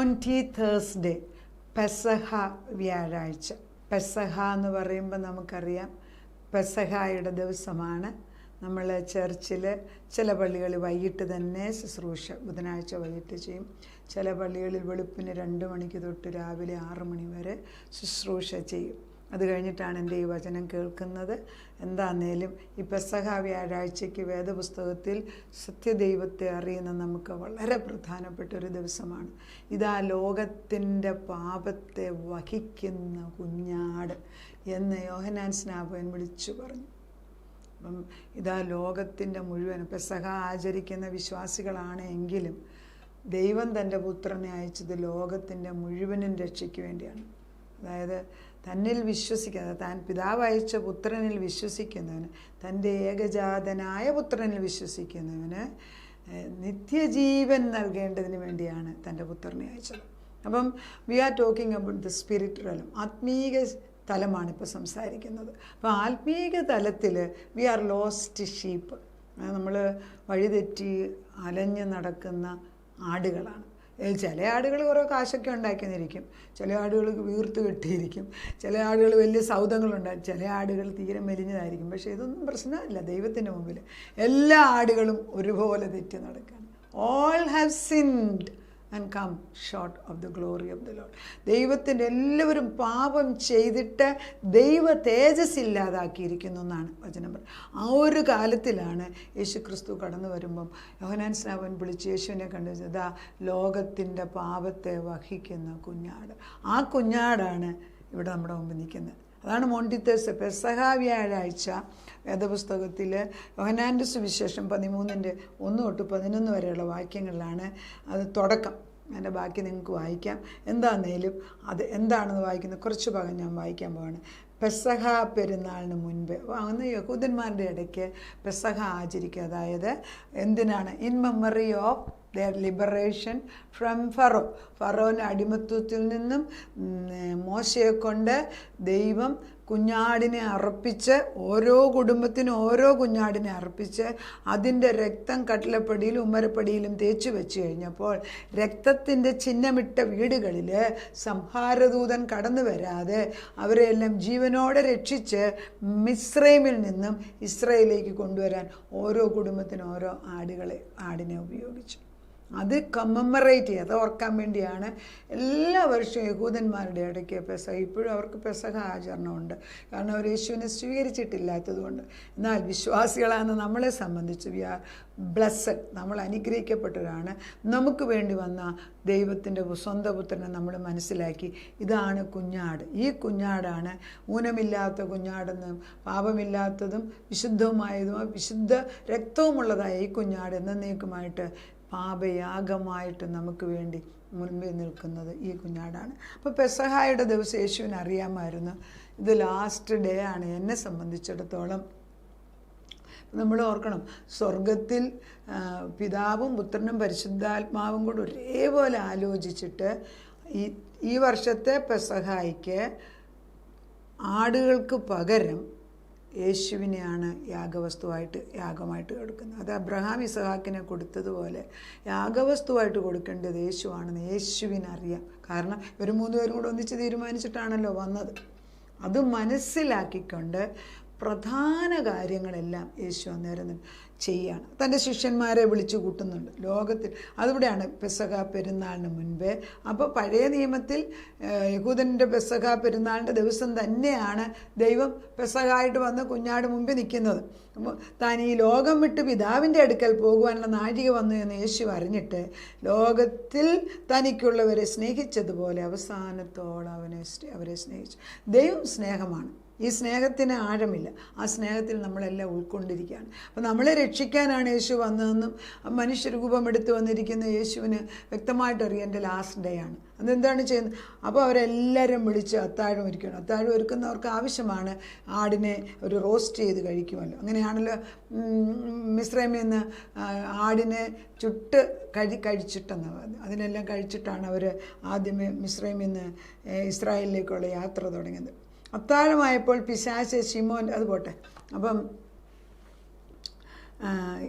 മാൻറ്റി Thursday, പെസഹ വ്യാഴാഴ്ച. പെസഹ എന്ന് പറയുമ്പോൾ നമുക്കറിയാം പെസഹായുടെ ദിവസമാണ്. നമ്മൾ ചർച്ചിൽ ചില പള്ളികളിൽ വൈകിട്ട് തന്നെ ശുശ്രൂഷ ബുധനാഴ്ച വൈകിട്ട് ചെയ്യും. ചില പള്ളികളിൽ വെളുപ്പിന് 2 മണിക്ക് തൊട്ട് രാവിലെ 6 മണി വരെ ശുശ്രൂഷ ചെയ്യും. അത് കഴിഞ്ഞിട്ടാണ് എൻ്റെ ഈ വചനം കേൾക്കുന്നത്. എന്താന്നേലും ഈ പെസഹ വ്യാഴാഴ്ചയ്ക്ക് വേദപുസ്തകത്തിൽ സത്യദൈവത്തെ അറിയുന്ന നമുക്ക് വളരെ പ്രധാനപ്പെട്ട ഒരു ദിവസമാണ്. ഇതാ ലോകത്തിൻ്റെ പാപത്തെ വഹിക്കുന്ന കുഞ്ഞാട് എന്ന് യോഹന്നാൻ സ്നാപകൻ വിളിച്ചു പറഞ്ഞു. അപ്പം ഇതാ ലോകത്തിൻ്റെ മുഴുവൻ പെസഹ ആചരിക്കുന്ന വിശ്വാസികളാണ് എങ്കിലും ദൈവം തൻ്റെ പുത്രനെ അയച്ചത് ലോകത്തിൻ്റെ മുഴുവനും രക്ഷയ്ക്ക് വേണ്ടിയാണ്. അതായത് തന്നിൽ വിശ്വസിക്കുന്നത്, താൻ പിതാവ് അയച്ച പുത്രനിൽ വിശ്വസിക്കുന്നവന്, തൻ്റെ ഏകജാതനായ പുത്രനിൽ വിശ്വസിക്കുന്നവന് നിത്യജീവൻ നൽകേണ്ടതിന് വേണ്ടിയാണ് തൻ്റെ പുത്രനെ അയച്ചത്. അപ്പം we are talking about the spirit realm, ആത്മീക തലമാണ് ഇപ്പോൾ സംസാരിക്കുന്നത്. അപ്പോൾ ആത്മീക തലത്തിൽ വി ആർ ലോസ്റ്റ് ഷീപ്പ്. നമ്മൾ വഴിതെറ്റി അലഞ്ഞ് നടക്കുന്ന ആടുകളാണ്. ചില ആടുകൾ കുറേ കാശൊക്കെ ഉണ്ടാക്കിയെന്നിരിക്കും, ചില ആടുകൾ വീർത്ത് കെട്ടിയിരിക്കും, ചില ആടുകൾ വലിയ സൗധങ്ങളുണ്ടാകും, ചില ആടുകൾ തീരെ മെലിഞ്ഞതായിരിക്കും. പക്ഷേ ഇതൊന്നും പ്രശ്നമില്ല ദൈവത്തിൻ്റെ മുമ്പിൽ. എല്ലാ ആടുകളും ഒരുപോലെ തെറ്റി നടക്കുകയാണ്. All have sinned and come short of the glory of the Lord. ദൈവത്തിൻ്റെ എല്ലാവരും പാപം ചെയ്തിട്ട് ദൈവ തേജസ് ഇല്ലാതാക്കിയിരിക്കുന്നു എന്നാണ് വചനം പറയുന്നത്. ആ ഒരു കാലത്തിലാണ് യേശു ക്രിസ്തു കടന്നു വരുമ്പം യോഹന്നാൻ സ്നാപകൻ വിളിച്ച് യേശുവിനെ കണ്ടു, ഇതാ ലോകത്തിൻ്റെ പാപത്തെ വഹിക്കുന്ന കുഞ്ഞാട്. ആ കുഞ്ഞാടാണ് ഇവിടെ നമ്മുടെ മുമ്പ് നിൽക്കുന്നത്. അതാണ് മോണ്ടിത്തേഴ്സ് പെസഹ വ്യാഴാഴ്ച. വേദപുസ്തകത്തിൽ യോഹന്നാൻ്റെ സുവിശേഷം 13:1 തൊട്ട് 11 വരെയുള്ള വാക്യങ്ങളിലാണ് അത് തുടക്കം. അതിൻ്റെ ബാക്കി നിങ്ങൾക്ക് വായിക്കാം. എന്താന്നേലും അത് എന്താണെന്ന് വായിക്കുന്നത് കുറച്ച് ഭാഗം ഞാൻ വായിക്കാൻ പോവാണ്. പെസഹ പെരുന്നാളിന് മുൻപ് അന്ന് യഹൂദന്മാരുടെ ഇടയ്ക്ക് പെസഹ ആചരിക്കുക. അതായത് എന്തിനാണ്? In memory of their liberation from ഫറോൻ്റെ അടിമത്വത്തിൽ നിന്നും മോശയെ കൊണ്ട് ദൈവം കുഞ്ഞാടിനെ അർപ്പിച്ച്, ഓരോ കുടുംബത്തിനും ഓരോ കുഞ്ഞാടിനെ അർപ്പിച്ച് അതിൻ്റെ രക്തം കട്ടിലപ്പടിയിലും ഉമ്മരപ്പടിയിലും തേച്ച് വെച്ച് കഴിഞ്ഞപ്പോൾ രക്തത്തിൻ്റെ ചിഹ്നമിട്ട വീടുകളിൽ സംഹാരദൂതൻ കടന്നു വരാതെ അവരെല്ലാം ജീവനോടെ രക്ഷിച്ച് മിസ്രൈമിൽ നിന്നും ഇസ്രായേലിലേക്ക് കൊണ്ടുവരാൻ ഓരോ കുടുംബത്തിനും ഓരോ ആടിനെ ഉപയോഗിച്ചു. അത് കമ്മറേറ്റ് ചെയ്യുക, അത് ഓർക്കാൻ വേണ്ടിയാണ് എല്ലാ വർഷവും യഹൂദന്മാരുടെ ഇടയ്ക്ക് പെസഹ. ഇപ്പോഴും അവർക്ക് പെസഹ ആചരണമുണ്ട്, കാരണം അവർ യേശുവിനെ സ്വീകരിച്ചിട്ടില്ലാത്തതുകൊണ്ട്. എന്നാൽ വിശ്വാസികളാണെന്ന് നമ്മളെ സംബന്ധിച്ച് വി ആർ ബ്ലെസ്സഡ്, നമ്മൾ അനുഗ്രഹിക്കപ്പെട്ടവരാണ്. നമുക്ക് വേണ്ടി വന്ന ദൈവത്തിൻ്റെ സ്വന്തം പുത്രനെ നമ്മൾ മനസ്സിലാക്കി, ഇതാണ് കുഞ്ഞാട്. ഈ കുഞ്ഞാടാണ് ഊനമില്ലാത്ത കുഞ്ഞാടെന്നും പാപമില്ലാത്തതും വിശുദ്ധവുമായതും വിശുദ്ധ രക്തവുമുള്ളതായ ഈ കുഞ്ഞാട് എന്നേക്കുമായിട്ട് പാപയാഗമായിട്ട് നമുക്ക് വേണ്ടി മുൻപിൽ നിൽക്കുന്നത് ഈ കുഞ്ഞാടാണ്. അപ്പോൾ പെസഹായുടെ ദിവസം യേശുവിന് അറിയാമായിരുന്നു ഇത് ലാസ്റ്റ് ഡേ ആണ്. എന്നെ സംബന്ധിച്ചിടത്തോളം നമ്മൾ ഓർക്കണം, സ്വർഗത്തിൽ പിതാവും പുത്രനും പരിശുദ്ധാത്മാവും കൂടെ ഒരേപോലെ ആലോചിച്ചിട്ട് ഈ വർഷത്തെ പെസഹായ്ക്ക് ആടുകൾക്ക് പകരം യേശുവിനെയാണ് യാഗമായിട്ട് കൊടുക്കുന്നത്. അത് അബ്രഹാം ഇസഹാക്കിനെ കൊടുത്തതുപോലെ യാഗവസ്തുവായിട്ട് കൊടുക്കേണ്ടത് യേശുവാണെന്ന് യേശുവിനറിയാം. കാരണം ഇവർ 3 പേരും കൂടെ ഒന്നിച്ച് തീരുമാനിച്ചിട്ടാണല്ലോ വന്നത്. അത് മനസ്സിലാക്കിക്കൊണ്ട് പ്രധാന കാര്യങ്ങളെല്ലാം യേശു അന്നേരം ചെയ്യാണ്. തൻ്റെ ശിഷ്യന്മാരെ വിളിച്ചു കൂട്ടുന്നുണ്ട് ലോകത്തിൽ. അതിവിടെയാണ് പെസഹ പെരുന്നാളിന് മുൻപേ. അപ്പോൾ പഴയ നിയമത്തിൽ യഹൂദൻ്റെ പെസഹ പെരുന്നാളിൻ്റെ ദിവസം തന്നെയാണ് ദൈവം പെസഹായിട്ട് വന്ന് കുഞ്ഞാട് മുമ്പിൽ നിൽക്കുന്നത്. അപ്പോൾ താൻ ഈ ലോകം വിട്ട് പിതാവിൻ്റെ അടുക്കൽ പോകുവാനുള്ള നാഴിക വന്നു എന്ന് യേശു അറിഞ്ഞിട്ട് ലോകത്തിൽ തനിക്കുള്ളവരെ സ്നേഹിച്ചതുപോലെ അവസാനത്തോളം അവരെ സ്നേഹിച്ചു. ദൈവം സ്നേഹമാണ്. ഈ സ്നേഹത്തിന് ആഴമില്ല. ആ സ്നേഹത്തിൽ നമ്മളെല്ലാം ഉൾക്കൊണ്ടിരിക്കുകയാണ്. അപ്പോൾ നമ്മളെ രക്ഷിക്കാനാണ് യേശു വന്നതെന്നും മനുഷ്യരൂപം എടുത്ത് വന്നിരിക്കുന്ന യേശുവിന് വ്യക്തമായിട്ടറിയാം എൻ്റെ ലാസ്റ്റ് ഡേ ആണ്. അതെന്താണ് ചെയ്യുന്നത്? അപ്പോൾ അവരെല്ലാവരും വിളിച്ച് അത്താഴം ഒരുക്കണം. അത്താഴം ഒരുക്കുന്നവർക്ക് ആവശ്യമാണ് ആടിനെ ഒരു റോസ്റ്റ് ചെയ്ത് കഴിക്കുമല്ലോ. അങ്ങനെയാണല്ലോ മിസ്രൈമിൽ നിന്ന് ആടിനെ ചുട്ട് കഴിച്ചിട്ടെന്ന് പറഞ്ഞു. അതിനെല്ലാം കഴിച്ചിട്ടാണ് അവർ ആദ്യമേ മിസ്രൈമിൽ നിന്ന് ഇസ്രായേലിലേക്കുള്ള യാത്ര തുടങ്ങിയത്. അത്താഴമായപ്പോൾ പിശാച് ശിമോൻ, അത് പോട്ടെ. അപ്പം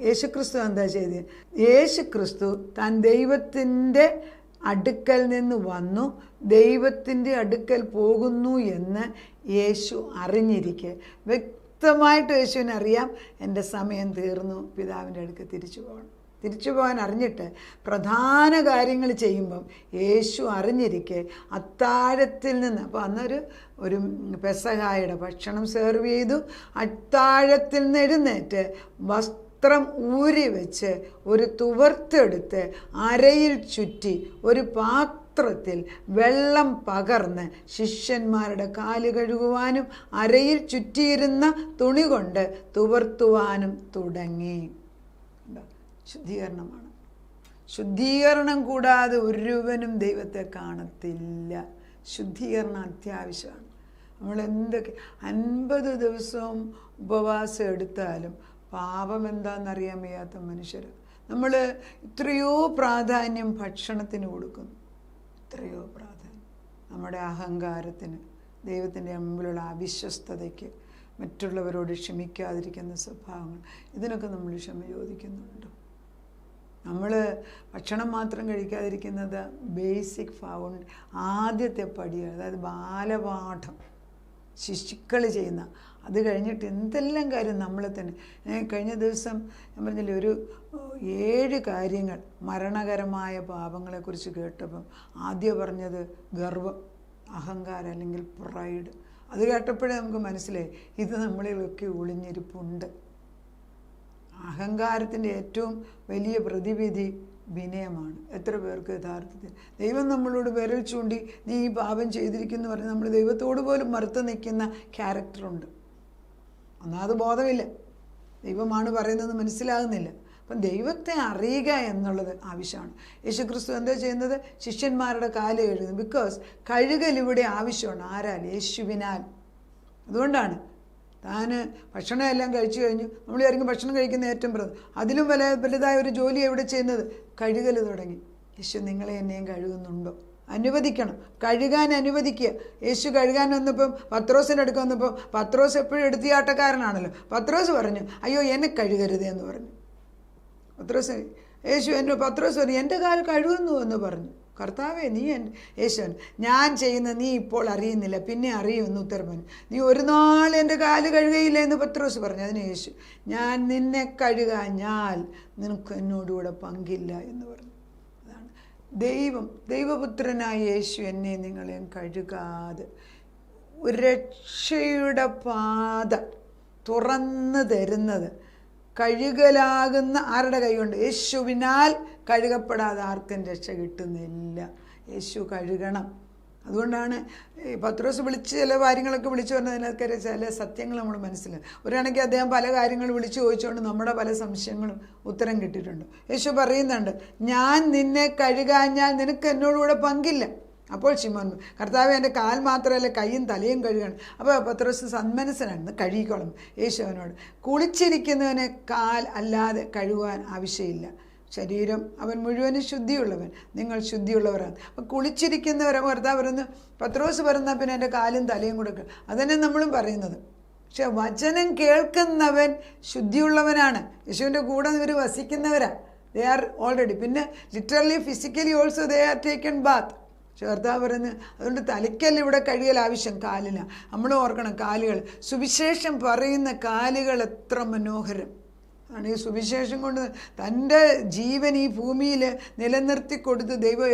യേശുക്രിസ്തു എന്താ ചെയ്തത്? യേശുക്രിസ്തു താൻ ദൈവത്തിൻ്റെ അടുക്കൽ നിന്ന് വന്നു ദൈവത്തിൻ്റെ അടുക്കൽ പോകുന്നു എന്ന് യേശു അറിഞ്ഞിരിക്കെ, വ്യക്തമായിട്ട് യേശുവിനറിയാം എൻ്റെ സമയം തീർന്നു, പിതാവിൻ്റെ അടുക്കൽ തിരിച്ചു പോകാൻ അറിഞ്ഞിട്ട് പ്രധാന കാര്യങ്ങൾ ചെയ്യുമ്പം യേശു അറിഞ്ഞിരിക്കെ അത്താഴത്തിൽ നിന്ന്, അപ്പോൾ ഒരു പെസഹായുടെ ഭക്ഷണം സെർവ് ചെയ്തു, അത്താഴത്തിൽ നിന്ന് എഴുന്നേറ്റ് വസ്ത്രം ഊരി വെച്ച് ഒരു തുവർത്തെടുത്ത് അരയിൽ ചുറ്റി ഒരു പാത്രത്തിൽ വെള്ളം പകർന്ന് ശിഷ്യന്മാരുടെ കാല് കഴുകുവാനും അരയിൽ ചുറ്റിയിരുന്ന തുണി കൊണ്ട് തുവർത്തുവാനും തുടങ്ങി. ശുദ്ധീകരണമാണ്. ശുദ്ധീകരണം കൂടാതെ ഒരുവനും ദൈവത്തെ കാണത്തില്ല. ശുദ്ധീകരണം അത്യാവശ്യമാണ്. നമ്മൾ എന്തൊക്കെ 50 ദിവസവും ഉപവാസം എടുത്താലും പാപം എന്താണെന്നറിയാൻ വയ്യാത്ത മനുഷ്യർ. നമ്മൾ എത്രയോ പ്രാധാന്യം ഭക്ഷണത്തിന് കൊടുക്കുന്നു, എത്രയോ പ്രാധാന്യം നമ്മുടെ അഹങ്കാരത്തിന്, ദൈവത്തിൻ്റെ മുമ്പിലുള്ള അവിശ്വസ്തതയ്ക്ക്, മറ്റുള്ളവരോട് ക്ഷമിക്കാതിരിക്കുന്ന സ്വഭാവങ്ങൾ, ഇതിനൊക്കെ നമ്മൾ ക്ഷമ ചോദിക്കുന്നുണ്ട്. നമ്മൾ ഭക്ഷണം മാത്രം കഴിക്കാതിരിക്കുന്നത് ബേസിക് ആദ്യത്തെ പടിയാണ്. അതായത് ബാലപാഠം ശിശുക്കൾ ചെയ്യുന്ന, അത് കഴിഞ്ഞിട്ട് എന്തെല്ലാം കാര്യം നമ്മളെ തന്നെ. കഴിഞ്ഞ ദിവസം ഞാൻ പറഞ്ഞില്ലേ, ഒരു 7 കാര്യങ്ങൾ മരണകരമായ പാപങ്ങളെക്കുറിച്ച് കേട്ടപ്പം ആദ്യം പറഞ്ഞത് ഗർവം, അഹങ്കാരം അല്ലെങ്കിൽ പ്രൈഡ്. അത് കേട്ടപ്പോഴേ നമുക്ക് മനസ്സിലായി ഇത് നമ്മളിലൊക്കെ ഒളിഞ്ഞിരിപ്പുണ്ട്. അഹങ്കാരത്തിൻ്റെ ഏറ്റവും വലിയ പ്രതിവിധി വിനയമാണ്. എത്ര പേർക്ക് യഥാർത്ഥത്തിൽ ദൈവം നമ്മളോട് വിരൽ ചൂണ്ടി നീ ഈ പാപം ചെയ്തിരിക്കുന്നു പറഞ്ഞ് നമ്മൾ ദൈവത്തോട് പോലും മറുത്ത് നിൽക്കുന്ന ക്യാരക്ടറുണ്ട്. ഒന്നാമത് ബോധമില്ല, ദൈവമാണ് പറയുന്നത് മനസ്സിലാകുന്നില്ല. അപ്പം ദൈവത്തെ അറിയുക എന്നുള്ളത് ആവശ്യമാണ്. യേശുക്രിസ്തു എന്താ ചെയ്യുന്നത്? ശിഷ്യന്മാരുടെ കാല് കഴുകുന്നു. ബിക്കോസ് കഴുകൽ ഇവിടെ ആവശ്യമാണ്. ആരാൽ? യേശുവിനാൽ. അതുകൊണ്ടാണ് താൻ ഭക്ഷണം എല്ലാം കഴിച്ചു കഴിഞ്ഞു. നമ്മൾ ആരെങ്കിലും ഭക്ഷണം കഴിക്കുന്ന ഏറ്റവും അതിലും വലുതായ ഒരു ജോലി എവിടെ ചെയ്യുന്നത്? കഴുകൽ തുടങ്ങി. യേശു നിങ്ങളെ എന്നെയും കഴുകുന്നുണ്ടോ? അനുവദിക്കണം, കഴുകാൻ അനുവദിക്കുക. യേശു കഴുകാൻ വന്നപ്പം പത്രോസിൻ്റെ അടുക്ക വന്നപ്പോൾ പത്രോസ് എപ്പോഴും എടുത്തിയാട്ടക്കാരനാണല്ലോ. പത്രോസ് പറഞ്ഞു അയ്യോ എന്നെ കഴുകരുത് എന്ന് പറഞ്ഞു. പത്രോസ് പറഞ്ഞു എൻ്റെ കാൽ കഴുകുന്നു എന്ന് പറഞ്ഞു. കർത്താവേ നീ യേശുവൻ ഞാൻ ചെയ്യുന്ന നീ ഇപ്പോൾ അറിയുന്നില്ല, പിന്നെ അറിയുമെന്ന് ഉത്തരം പറഞ്ഞു. നീ ഒരു നാൾ എൻ്റെ കാല് കഴുകയില്ല എന്ന് പത്രോസ് പറഞ്ഞു. അതിന് യേശു ഞാൻ നിന്നെ കഴുകാഞ്ഞാൽ നിനക്ക് എന്നോടുകൂടെ പങ്കില്ല എന്ന് പറഞ്ഞു. അതാണ് ദൈവപുത്രനായ യേശു എന്നെ നിങ്ങളെയും കഴുകാതെ ഒരു രക്ഷയുടെ പാത തുറന്നു തരുന്നത് കഴുകലാകുന്ന ആരുടെ കൈകൊണ്ട്? യേശുവിനാൽ കഴുകപ്പെടാതെ ആർക്കും രക്ഷ കിട്ടുന്നില്ല. യേശു കഴുകണം. അതുകൊണ്ടാണ് പത്രോസ് വിളിച്ച് ചില കാര്യങ്ങളൊക്കെ വിളിച്ചു പറഞ്ഞതിനൊക്കെ ചില സത്യങ്ങൾ നമ്മൾ മനസ്സിലായി. ഒരാണെങ്കിൽ അദ്ദേഹം പല കാര്യങ്ങൾ വിളിച്ചു ചോദിച്ചുകൊണ്ട് നമ്മുടെ പല സംശയങ്ങളും ഉത്തരം കിട്ടിയിട്ടുണ്ട്. യേശു പറയുന്നുണ്ട് ഞാൻ നിന്നെ കഴുകാഞ്ഞാൽ നിനക്ക് എന്നോടുകൂടെ പങ്കില്ല. അപ്പോൾ ശിമോൻ കർത്താവ് എൻ്റെ കാൽ മാത്രമല്ല കൈയും തലയും കഴുകണം. അപ്പോൾ പത്രോസ് സന്മനസ്സനാണ്, കഴുകിക്കോളും. യേശു അവനോട് കുളിച്ചിരിക്കുന്നവനെ കാൽ അല്ലാതെ കഴുകുവാൻ ആവശ്യമില്ല, ശരീരം അവൻ മുഴുവനും ശുദ്ധിയുള്ളവൻ, നിങ്ങൾ ശുദ്ധിയുള്ളവരാണ്. അപ്പം കുളിച്ചിരിക്കുന്നവരെ കർത്താവ് പറയുന്നു. പത്രോസ് പറയുന്ന പിന്നെ എൻ്റെ കാലും തലയും കൊടുക്കുക. അതന്നെ നമ്മളും പറയുന്നത്. പക്ഷെ വചനം കേൾക്കുന്നവൻ ശുദ്ധിയുള്ളവനാണ്. യേശുവിൻ്റെ കൂടെ ഇവർ വസിക്കുന്നവരാണ്. They are already. പിന്നെ literally physically also they are taken bath. കർത്താവ് പറയുന്നത് അതുകൊണ്ട് തലയ്ക്കല്ല ഇവിടെ കഴുകൽ ആവശ്യം, കാലില്ല. നമ്മൾ ഓർക്കണം കാലുകൾ. സുവിശേഷം പറയുന്ന കാലുകൾ എത്ര മനോഹരം ആണ്. ഈ സുവിശേഷം കൊണ്ട് തൻ്റെ ജീവൻ ഈ ഭൂമിയിൽ നിലനിർത്തി കൊടുത്ത് ദൈവം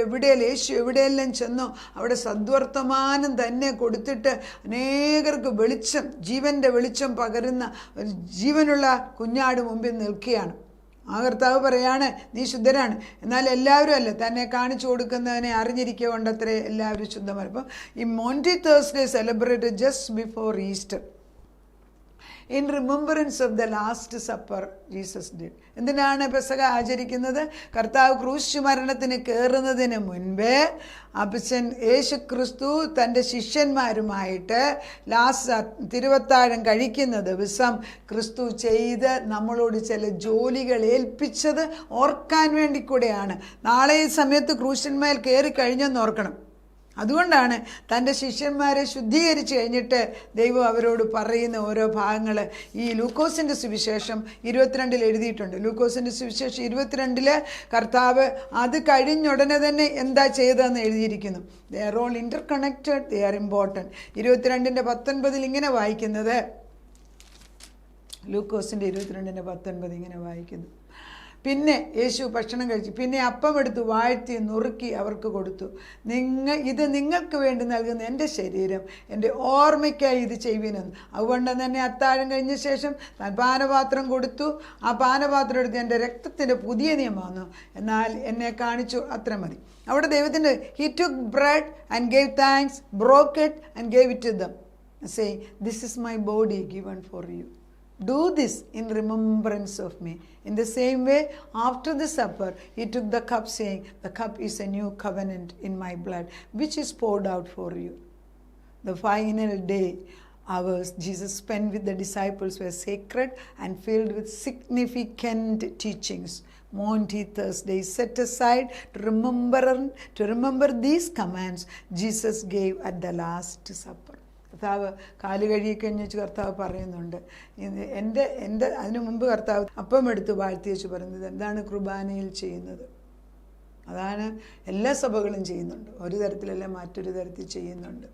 യേശു എവിടെയെല്ലാം ചെന്നോ അവിടെ സദ്വർത്തമാനം തന്നെ കൊടുത്തിട്ട് അനേകർക്ക് വെളിച്ചം, ജീവൻ്റെ വെളിച്ചം പകരുന്ന ഒരു ജീവനുള്ള കുഞ്ഞാട് മുമ്പിൽ നിൽക്കുകയാണ്. ആ കർത്താവ് പറയാണ് നീ ശുദ്ധരാണ്. എന്നാൽ എല്ലാവരും അല്ല, തന്നെ കാണിച്ചു കൊടുക്കുന്നതിനെ അറിഞ്ഞിരിക്കുക കൊണ്ടത്രേ എല്ലാവരും ശുദ്ധമാണ്. അപ്പം ഈ Maundy Thursday celebrated just before Easter in remembrance of the last supper Jesus did. എന്തിനാണ് പെസഹ ആചരിക്കുന്നത്? കർത്താവ് ക്രൂശ് മരണത്തിന് കയറുന്നതിന് മുൻപേ അപ്പച്ചൻ യേശു ക്രിസ്തു തൻ്റെ ശിഷ്യന്മാരുമായിട്ട് തിരുവത്താഴം കഴിക്കുന്ന ദിവസം ക്രിസ്തു ചെയ്ത് നമ്മളോട് ചില ജോലികൾ ഏൽപ്പിച്ചത് ഓർക്കാൻ വേണ്ടി കൂടെയാണ്. നാളെ ഈ സമയത്ത് ക്രൂശന്മേൽ കയറി കഴിഞ്ഞെന്ന് ഓർക്കണം. അതുകൊണ്ടാണ് തൻ്റെ ശിഷ്യന്മാരെ ശുദ്ധീകരിച്ച് കഴിഞ്ഞിട്ട് ദൈവം അവരോട് പറയുന്ന ഓരോ ഭാഗങ്ങൾ ഈ ലൂക്കോസിൻ്റെ സുവിശേഷം 22 എഴുതിയിട്ടുണ്ട്. ലൂക്കോസിൻ്റെ സുവിശേഷം 22 കർത്താവ് അത് കഴിഞ്ഞുടനെ തന്നെ എന്താ ചെയ്തതെന്ന് എഴുതിയിരിക്കുന്നു. They are all inter connected, they are important. 22:19 ഇങ്ങനെ വായിക്കുന്നത്, ലൂക്കോസിൻ്റെ 22:19 ഇങ്ങനെ വായിക്കുന്നു. പിന്നെ യേശു ഭക്ഷണം കഴിച്ചു, പിന്നെ അപ്പമെടുത്ത് വാഴ്ത്തി നുറുക്കി അവർക്ക് കൊടുത്തു. ഇത് നിങ്ങൾക്ക് വേണ്ടി നൽകുന്ന എൻ്റെ ശരീരം, എൻ്റെ ഓർമ്മയ്ക്കായി ഇത് ചെയ്യുവിനെന്ന്. അതുകൊണ്ട് തന്നെ അത്താഴം കഴിഞ്ഞ ശേഷം താൻ പാനപാത്രം കൊടുത്തു. ആ പാനപാത്രം എടുത്ത് എൻ്റെ രക്തത്തിൻ്റെ പുതിയ നിയമമാണെന്നു, എന്നാൽ എന്നെ കാണിച്ചു, അത്ര മതി. അവിടെ ദൈവത്തിൻ്റെ he took bread and gave thanks, broke it and gave it to them, saying this is my body given for you. Do this in remembrance of me. In the same way, after the supper, he took the cup, saying, the cup is a new covenant in my blood, which is poured out for you. The final day hours Jesus spent with the disciples were sacred and filled with significant teachings. Maundy Thursday set aside to remember these commands Jesus gave at the Last Supper. കർത്താവ് കാല് കഴുകിക്കഴിഞ്ഞ് വെച്ച് കർത്താവ് പറയുന്നുണ്ട്, എൻ്റെ അതിനു മുമ്പ് കർത്താവ് അപ്പം എടുത്ത് വാഴ്ത്തി വെച്ച് പറയുന്നത് എന്താണ് കുർബാനയിൽ ചെയ്യുന്നത്. അതാണ് എല്ലാ സഭകളും ചെയ്യുന്നുണ്ട്. ഒരു തരത്തിലല്ല മറ്റൊരു തരത്തിൽ ചെയ്യുന്നുണ്ട്.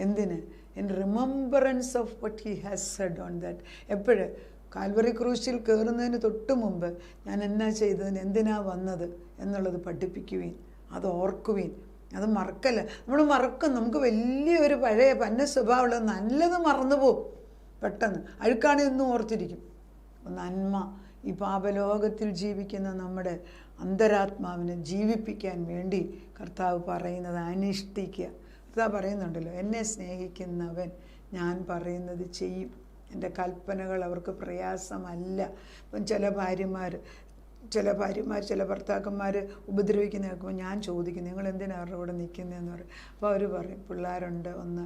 എന്തിന്? In remembrance of what he has Z on that. എപ്പോഴും കാൽവറി ക്രൂശിൽ കയറുന്നതിന് തൊട്ട് മുമ്പ് ഞാൻ എന്നാ ചെയ്തതിന്, എന്തിനാ വന്നത് എന്നുള്ളത് പഠിപ്പിക്കുവീൻ, അത് ഓർക്കുവീൻ. അത് മറക്കല്ല. നമ്മൾ മറക്കും. നമുക്ക് വലിയൊരു പഴയ പന്ന സ്വഭാവമുള്ളത് നല്ലത് മറന്നുപോകും പെട്ടെന്ന്. അഴുക്കാണെന്നും ഓർത്തിരിക്കും. നന്മ ഈ പാപലോകത്തിൽ ജീവിക്കുന്ന നമ്മുടെ അന്തരാത്മാവിനെ ജീവിപ്പിക്കാൻ വേണ്ടി കർത്താവ് പറയുന്നത് അനുഷ്ഠിക്കുക. കർത്താവ് പറയുന്നുണ്ടല്ലോ, എന്നെ സ്നേഹിക്കുന്നവൻ ഞാൻ പറയുന്നത് ചെയ്യും, എൻ്റെ കൽപ്പനകൾ അവർക്ക് പ്രയാസമല്ല. ഇപ്പം ചില ഭാര്യമാർ ചില ഭർത്താക്കന്മാർ ഉപദ്രവിക്കുന്ന കേൾക്കുമ്പോൾ ഞാൻ ചോദിക്കും, നിങ്ങൾ എന്തിനാണ് അവരുടെ കൂടെ നിൽക്കുന്നതെന്ന് പറയും. അപ്പോൾ അവർ പറയും, പിള്ളേരുണ്ട് ഒന്ന്,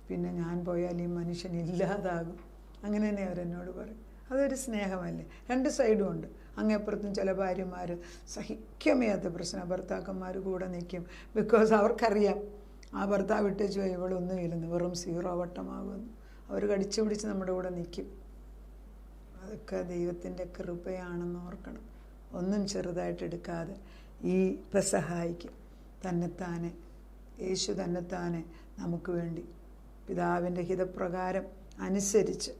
പിന്നെ ഞാൻ പോയാൽ ഈ മനുഷ്യൻ ഇല്ലാതാകും. അങ്ങനെ തന്നെ അവരെന്നോട് പറയും. അതൊരു സ്നേഹമല്ലേ? രണ്ട് സൈഡും ഉണ്ട്. അങ്ങേപ്പുറത്തും ചില ഭാര്യമാർ സഹിക്കമേയാത്ത പ്രശ്നം, ഭർത്താക്കന്മാർ കൂടെ നിൽക്കും. ബിക്കോസ് അവർക്കറിയാം ആ ഭർത്താവ് ഇട്ടേച്ച് പോയി ഇവളൊന്നും ഇല്ലെന്ന്, വെറും 0 വട്ടമാകുമെന്ന്. അവർ കടിച്ചു പിടിച്ച് നമ്മുടെ കൂടെ നിൽക്കും. അതൊക്കെ ദൈവത്തിൻ്റെ കൃപയാണെന്ന് ഓർക്കണം. ഒന്നും ചെറുതായിട്ട് എടുക്കാതെ ഈ പെസഹായിക്ക് തന്നെത്താനെ യേശു തന്നെത്താനെ നമുക്ക് വേണ്ടി പിതാവിൻ്റെ ഹിതപ്രകാരം അനുസരിച്ച്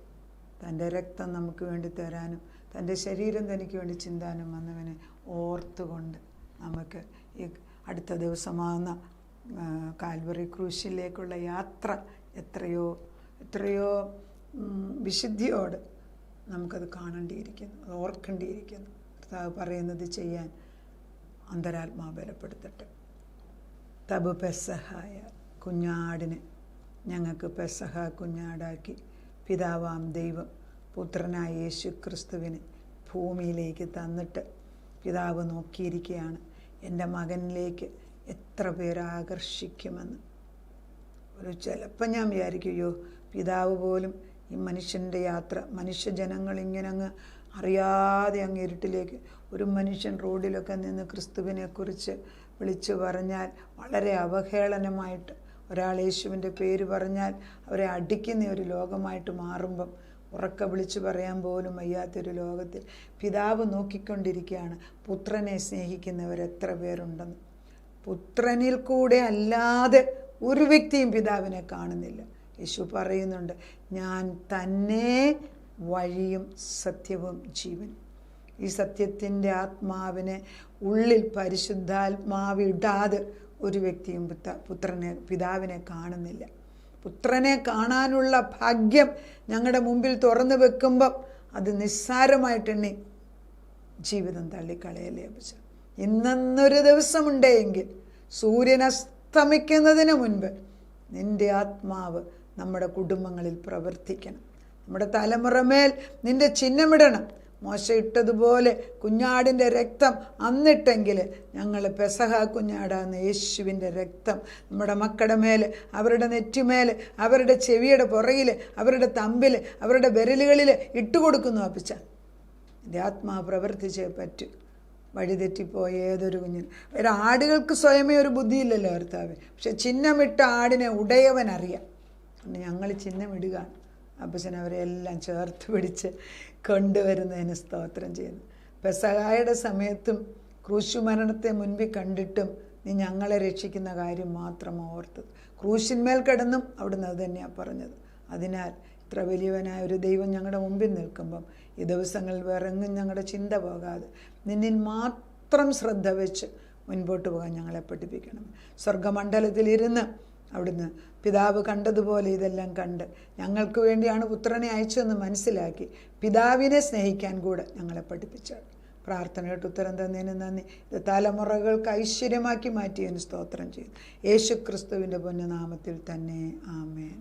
തൻ്റെ രക്തം നമുക്ക് വേണ്ടി തരാനും തൻ്റെ ശരീരം തനിക്ക് വേണ്ടി ചിന്താനും വന്നവനെ ഓർത്തുകൊണ്ട് നമുക്ക് ഈ അടുത്ത ദിവസമാകുന്ന കാൽവറി ക്രൂശിലേക്കുള്ള യാത്ര എത്രയോ വിശുദ്ധിയോട് നമുക്കത് കാണേണ്ടിയിരിക്കുന്നു, അത് ഓർക്കേണ്ടിയിരിക്കുന്നു. കർത്താവ് പറയുന്നത് ചെയ്യാൻ അന്തരാത്മാ ബലപ്പെടുത്തട്ടെ. തബ് പെസഹായ കുഞ്ഞാടിനെ ഞങ്ങൾക്ക് പെസഹ കുഞ്ഞാടാക്കി പിതാവാം ദൈവം പുത്രനായ യേശു ക്രിസ്തുവിനെ ഭൂമിയിലേക്ക് തന്നിട്ട് പിതാവ് നോക്കിയിരിക്കുകയാണ്, എൻ്റെ മകനിലേക്ക് എത്ര പേർ ആകർഷിക്കുമെന്ന്. ചിലപ്പോൾ ഞാൻ വിചാരിക്കുകയോ, പിതാവ് പോലും ഈ മനുഷ്യൻ്റെ യാത്ര, മനുഷ്യജനങ്ങൾ ഇങ്ങനെ അങ്ങ് അറിയാതെ അങ്ങ് ഇരുട്ടിലേക്ക്, ഒരു മനുഷ്യൻ റോഡിലൊക്കെ നിന്ന് ക്രിസ്തുവിനെക്കുറിച്ച് വിളിച്ചു പറഞ്ഞാൽ വളരെ അവഹേളനമായിട്ട്, ഒരാൾ യേശുവിൻ്റെ പേര് പറഞ്ഞാൽ അവരെ അടിക്കുന്ന ഒരു ലോകമായിട്ട് മാറുമ്പം ഉറക്കെ വിളിച്ചു പറയാൻ പോലും വയ്യാത്തൊരു ലോകത്തിൽ പിതാവ് നോക്കിക്കൊണ്ടിരിക്കുകയാണ് പുത്രനെ സ്നേഹിക്കുന്നവരെത്ര പേരുണ്ടെന്ന്. പുത്രനിൽ കൂടെ അല്ലാതെ ഒരു വ്യക്തിയും പിതാവിനെ കാണുന്നില്ല. യേശു പറയുന്നുണ്ട്, ഞാൻ തന്നെ വഴിയും സത്യവും ജീവനും. ഈ സത്യത്തിൻ്റെ ആത്മാവിനെ ഉള്ളിൽ പരിശുദ്ധാത്മാവ് ഇടാതെ ഒരു വ്യക്തിയും പിതാവിനെ കാണുന്നില്ല. പുത്രനെ കാണാനുള്ള ഭാഗ്യം ഞങ്ങളുടെ മുമ്പിൽ തുറന്നു വെക്കുമ്പം അത് നിസ്സാരമായിട്ടെണ്ണി ജീവിതം തള്ളിക്കളയലേ അപ്പച്ച. ഇന്നൊരു ദിവസമുണ്ടെങ്കിൽ സൂര്യൻ അസ്തമിക്കുന്നതിന് മുൻപ് നിൻ്റെ ആത്മാവ് നമ്മുടെ കുടുംബങ്ങളിൽ പ്രവർത്തിക്കണം. നമ്മുടെ തലമുറമേൽ നിൻ്റെ ചിഹ്നമിടണം. മോശ ഇട്ടതുപോലെ കുഞ്ഞാടിൻ്റെ രക്തം അന്നിട്ടെങ്കിൽ ഞങ്ങൾ പെസഹ കുഞ്ഞാടാകുന്ന യേശുവിൻ്റെ രക്തം നമ്മുടെ മക്കളുടെ മേൽ, അവരുടെ നെറ്റിമേൽ, അവരുടെ ചെവിയുടെ പുറകിൽ, അവരുടെ തമ്പിൽ, അവരുടെ വിരലുകളിൽ ഇട്ടുകൊടുക്കുന്നു അപ്പച്ച. എൻ്റെ ആത്മാവ് പ്രവർത്തിച്ചേ പറ്റൂ. വഴിതെറ്റിപ്പോയ ഏതൊരു കുഞ്ഞിന്. ആടുകൾക്ക് സ്വയമേ ഒരു ബുദ്ധിയില്ലല്ലോ കർത്താവേ, പക്ഷെ ചിഹ്നമിട്ട ആടിനെ ഉടയവൻ അറിയാം. അതുകൊണ്ട് ഞങ്ങൾ ചിഹ്നമിടുകയാണ്. അപ്പച്ചൻ അവരെ എല്ലാം ചേർത്ത് പിടിച്ച് കൊണ്ടുവരുന്നതിന് സ്തോത്രം ചെയ്യുന്നു. പെസഹായുടെ സമയത്തും ക്രൂശുമരണത്തെ മുൻപിൽ കണ്ടിട്ടും നീ ഞങ്ങളെ രക്ഷിക്കുന്ന കാര്യം മാത്രം ഓർത്തത്. ക്രൂശിന്മേൽ കിടന്നും അവിടുന്ന് അത് തന്നെയാണ് പറഞ്ഞത്. അതിനാൽ ഇത്ര വലിയവനായ ഒരു ദൈവം ഞങ്ങളുടെ മുമ്പിൽ നിൽക്കുമ്പം ഈ ദിവസങ്ങളിൽ വേറെങ്ങും ഞങ്ങളുടെ ചിന്ത പോകാതെ നിന്നിൽ മാത്രം ശ്രദ്ധ വെച്ച് മുൻപോട്ട് പോകാൻ ഞങ്ങളെ പഠിപ്പിക്കണം. സ്വർഗമണ്ഡലത്തിലിരുന്ന് അവിടുന്ന് പിതാവ് കണ്ടതുപോലെ ഇതെല്ലാം കണ്ട് ഞങ്ങൾക്ക് വേണ്ടിയാണ് പുത്രനെ അയച്ചതെന്ന് മനസ്സിലാക്കി പിതാവിനെ സ്നേഹിക്കാൻ കൂടെ ഞങ്ങളെ പഠിപ്പിച്ചാൽ. പ്രാർത്ഥനയുടെ ഉത്തരം തന്നതിന് നന്ദി. ഇത് തലമുറകൾക്ക് ഐശ്വര്യമാക്കി മാറ്റിയതിന് സ്തോത്രം ചെയ്തു. യേശു ക്രിസ്തുവിൻ്റെ പൊന്നുനാമത്തിൽ തന്നെ ആമേൻ.